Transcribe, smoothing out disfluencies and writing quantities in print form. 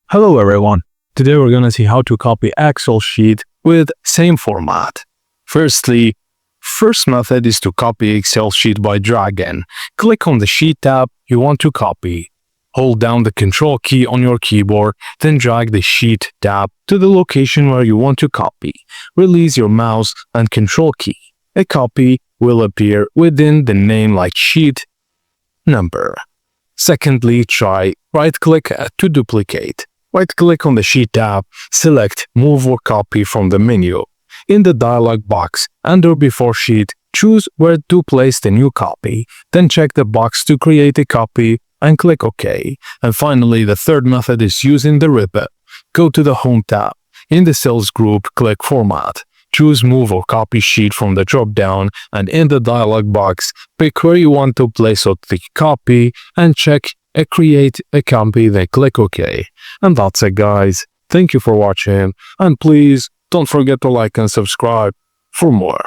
Hello everyone, today we're gonna see how to copy Excel sheet with same format. First method is to copy Excel sheet by dragging. Click on the sheet tab you want to copy. Hold down the Control key on your keyboard, then drag the Sheet tab to the location where you want to copy. Release your mouse and Control key. A copy will appear within the name like Sheet number. Secondly, try right-click to duplicate. Right-click on the Sheet tab, select Move or Copy from the menu. In the dialog box, under Before Sheet, choose where to place the new copy. Then check the box to create a copy and click OK. And finally, the third method is using the ribbon. Go to the Home tab. In the Cells group, click Format. Choose Move or Copy Sheet from the drop-down, and in the dialog box, pick where you want to place the copy and check Create a Copy, then click OK. And that's it, guys. Thank you for watching, and please don't forget to like and subscribe for more.